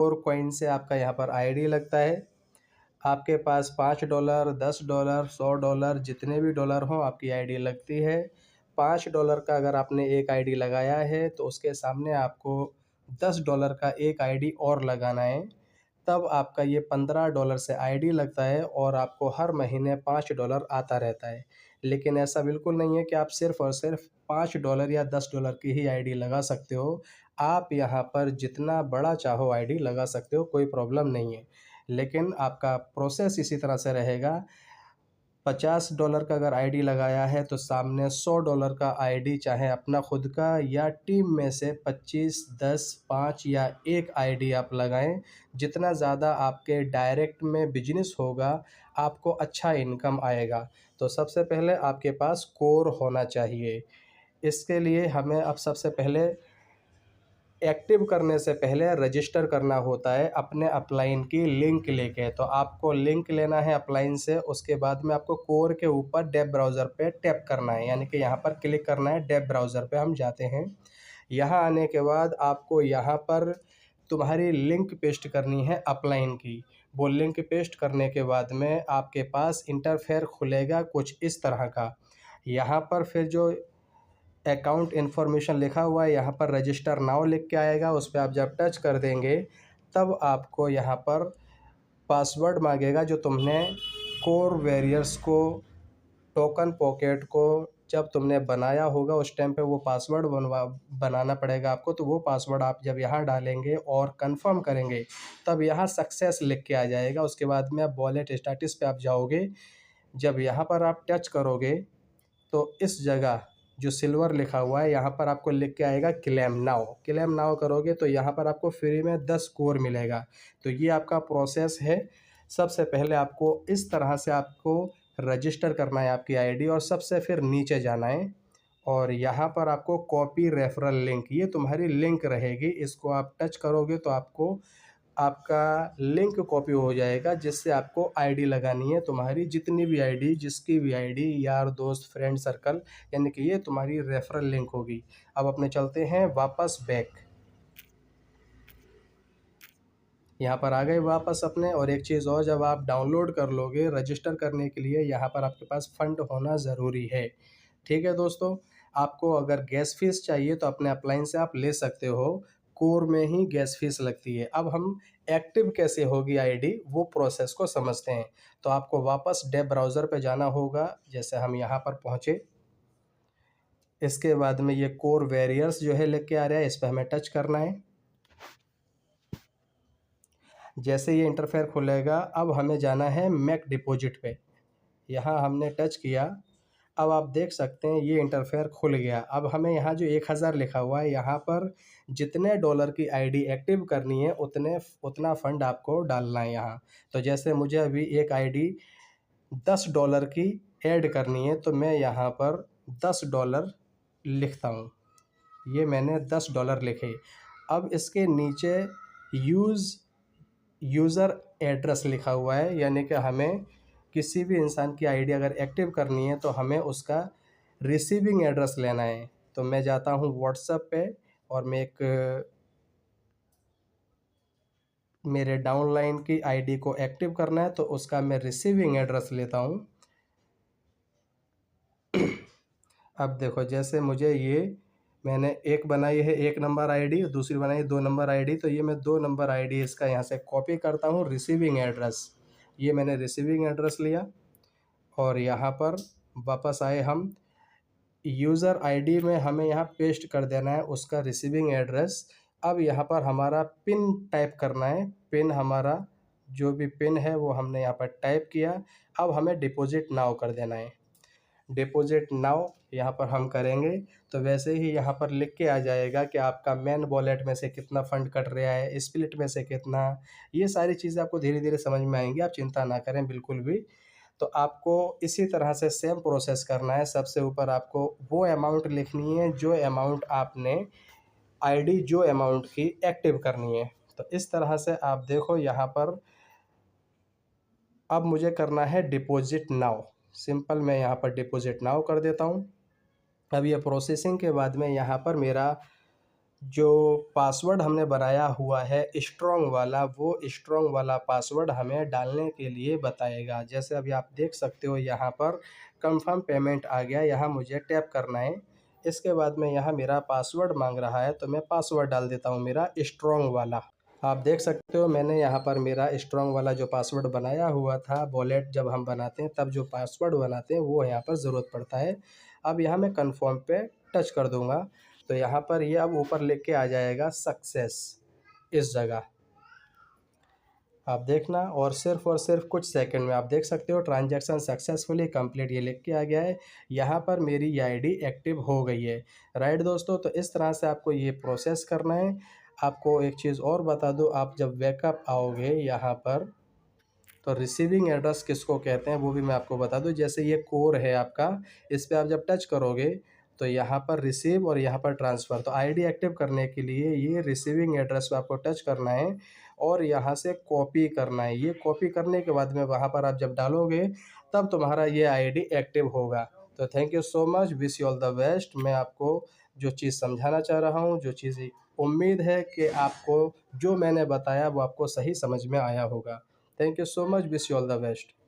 और कॉइन से आपका यहाँ पर आईडी लगता है। आपके पास $5, $10, $100 जितने भी डॉलर हों आपकी आईडी लगती है। $5 का अगर आपने एक आईडी लगाया है तो उसके सामने आपको $10 का एक आईडी और लगाना है, तब आपका ये $15 से आईडी लगता है और आपको हर महीने $5 आता रहता है। लेकिन ऐसा बिल्कुल नहीं है कि आप सिर्फ़ और सिर्फ $5 या $10 की ही आईडी लगा सकते हो। आप यहाँ पर जितना बड़ा चाहो आईडी लगा सकते हो, कोई प्रॉब्लम नहीं है। लेकिन आपका प्रोसेस इसी तरह से रहेगा। $50 का अगर आईडी लगाया है तो सामने $100 का आईडी, चाहे अपना खुद का या टीम में से 25, 10, 5 या 1 आईडी आप लगाएं। जितना ज़्यादा आपके डायरेक्ट में बिजनेस होगा, आपको अच्छा इनकम आएगा। तो सबसे पहले आपके पास कोर होना चाहिए। इसके लिए हमें अब सबसे पहले एक्टिव करने से पहले रजिस्टर करना होता है अपने अपलाइन की लिंक लेके। तो आपको लिंक लेना है अपलाइन से, उसके बाद में आपको कोर के ऊपर डेव ब्राउज़र पे टैप करना है, यानी कि यहाँ पर क्लिक करना है। डेव ब्राउज़र पे हम जाते हैं। यहाँ आने के बाद आपको यहाँ पर तुम्हारी लिंक पेस्ट करनी है अपलाइन की। वो लिंक पेस्ट करने के बाद में आपके पास इंटरफेयर खुलेगा कुछ इस तरह का। यहाँ पर फिर जो अकाउंट इन्फॉर्मेशन लिखा हुआ है, यहाँ पर रजिस्टर नाउ लिख के आएगा। उस पर आप जब टच कर देंगे तब आपको यहाँ पर पासवर्ड मांगेगा, जो तुमने कोर वॉरियर्स को, टोकन पॉकेट को जब तुमने बनाया होगा उस टाइम पे वो पासवर्ड बनाना पड़ेगा आपको। तो वो पासवर्ड आप जब यहाँ डालेंगे और कंफर्म करेंगे तब यहाँ सक्सेस लिख के आ जाएगा। उसके बाद में आप वॉलेट स्टेटस पे आप जाओगे। जब यहाँ पर आप टच करोगे तो इस जगह जो सिल्वर लिखा हुआ है यहाँ पर आपको लिख के आएगा क्लेम नाउ। क्लेम नाउ करोगे तो यहाँ पर आपको फ्री में 10 कोर मिलेगा। तो ये आपका प्रोसेस है। सबसे पहले आपको इस तरह से आपको रजिस्टर करना है आपकी आईडी, और सबसे फिर नीचे जाना है और यहाँ पर आपको कॉपी रेफरल लिंक, ये तुम्हारी लिंक रहेगी। इसको आप टच करोगे तो आपको आपका लिंक कॉपी हो जाएगा, जिससे आपको आईडी लगानी है। तुम्हारी जितनी भी आईडी, जिसकी भी आईडी, यार दोस्त फ्रेंड सर्कल, यानी कि ये तुम्हारी रेफरल लिंक होगी। अब अपने चलते हैं वापस बैक। यहाँ पर आ गए वापस अपने। और एक चीज़ और, जब आप डाउनलोड कर लोगे रजिस्टर करने के लिए, यहाँ पर आपके पास फ़ंड होना ज़रूरी है। ठीक है दोस्तों, आपको अगर गैस फीस चाहिए तो अपने अपलाइन से आप ले सकते हो। कोर में ही गैस फीस लगती है। अब हम एक्टिव कैसे होगी आईडी, वो प्रोसेस को समझते हैं। तो आपको वापस डेव ब्राउज़र पे जाना होगा। जैसे हम यहाँ पर पहुँचे, इसके बाद में ये कोर वॉरियर्स जो है लिख के आ रहा है, इस पर हमें टच करना है। जैसे ये इंटरफेयर खुलेगा, अब हमें जाना है मेक डिपॉजिट पे। यहाँ हमने टच किया। अब आप देख सकते हैं ये इंटरफेयर खुल गया। अब हमें यहाँ जो 1000 लिखा हुआ है, यहाँ पर जितने डॉलर की आईडी एक्टिव करनी है उतना फ़ंड आपको डालना है यहाँ। तो जैसे मुझे अभी एक आईडी $10 की ऐड करनी है, तो मैं यहाँ पर $10 लिखता हूँ। ये मैंने $10 लिखे। अब इसके नीचे यूज़र एड्रेस लिखा हुआ है, यानी कि हमें किसी भी इंसान की आईडी अगर एक्टिव करनी है तो हमें उसका रिसीविंग एड्रेस लेना है। तो मैं जाता हूँ व्हाट्सएप पे और मैं मेरे डाउनलाइन की आईडी को एक्टिव करना है, तो उसका मैं रिसीविंग एड्रेस लेता हूँ। अब देखो, जैसे मुझे मैंने एक बनाई है 1 नंबर आईडी, दूसरी बनाई 2 नंबर आईडी, तो ये मैं 2 नंबर आईडी इसका यहाँ से कॉपी करता हूँ रिसीविंग एड्रेस। ये मैंने रिसीविंग एड्रेस लिया और यहाँ पर वापस आए हम। यूज़र आईडी में हमें यहाँ पेस्ट कर देना है उसका रिसीविंग एड्रेस। अब यहाँ पर हमारा पिन टाइप करना है। पिन हमारा जो भी पिन है वो हमने यहाँ पर टाइप किया। अब हमें डिपॉजिट नाउ कर देना है। डिपॉजिट नाउ यहाँ पर हम करेंगे तो वैसे ही यहाँ पर लिख के आ जाएगा कि आपका मेन वॉलेट में से कितना फ़ंड कट रहा है, स्प्लिट में से कितना। ये सारी चीज़ें आपको धीरे धीरे समझ में आएंगी, आप चिंता ना करें बिल्कुल भी। तो आपको इसी तरह से सेम प्रोसेस करना है। सबसे ऊपर आपको वो अमाउंट लिखनी है जो अमाउंट आपने आईडी जो अमाउंट की एक्टिव करनी है। तो इस तरह से आप देखो यहाँ पर। अब मुझे करना है डिपॉजिट नाउ। सिंपल मैं यहाँ पर डिपॉजिट नाउ कर देता हूँ। अब ये प्रोसेसिंग के बाद में यहाँ पर मेरा जो पासवर्ड हमने बनाया हुआ है स्ट्रॉन्ग वाला, वो स्ट्रॉन्ग वाला पासवर्ड हमें डालने के लिए बताएगा। जैसे अभी आप देख सकते हो यहाँ पर कंफर्म पेमेंट आ गया, यहाँ मुझे टैप करना है। इसके बाद में यहाँ मेरा पासवर्ड मांग रहा है, तो मैं पासवर्ड डाल देता हूँ मेरा स्ट्रॉन्ग वाला। आप देख सकते हो मैंने यहाँ पर मेरा स्ट्रॉन्ग वाला जो पासवर्ड बनाया हुआ था, वॉलेट जब हम बनाते हैं तब जो पासवर्ड बनाते हैं वो यहाँ पर ज़रूरत पड़ता है। अब यहाँ मैं कन्फर्म पे टच कर दूँगा, तो यहाँ पर ये अब ऊपर लिख के आ जाएगा सक्सेस इस जगह, आप देखना। और सिर्फ कुछ सेकंड में आप देख सकते हो ट्रांजैक्शन सक्सेसफुली कंप्लीट ये लिख के आ गया है। यहाँ पर मेरी ये आईडी एक्टिव हो गई है। राइट दोस्तों, तो इस तरह से आपको ये प्रोसेस करना है। आपको एक चीज़ और बता दूँ, आप जब बैकअप आओगे यहाँ पर, तो रिसीविंग एड्रेस किसको कहते हैं वो भी मैं आपको बता दूं। जैसे ये कोर है आपका, इस पर आप जब टच करोगे तो यहाँ पर रिसीव और यहाँ पर ट्रांसफ़र, तो आईडी एक्टिव करने के लिए ये रिसीविंग एड्रेस पे आपको टच करना है और यहाँ से कॉपी करना है। ये कॉपी करने के बाद में वहाँ पर आप जब डालोगे तब तुम्हारा ये आईडी एक्टिव होगा। तो thank you so much, wish you all the best. मैं आपको जो चीज़ समझाना चाह रहा हूँ, जो चीज़ उम्मीद है कि आपको जो मैंने बताया वो आपको सही समझ में आया होगा। Thank you so much. Wish you all the best.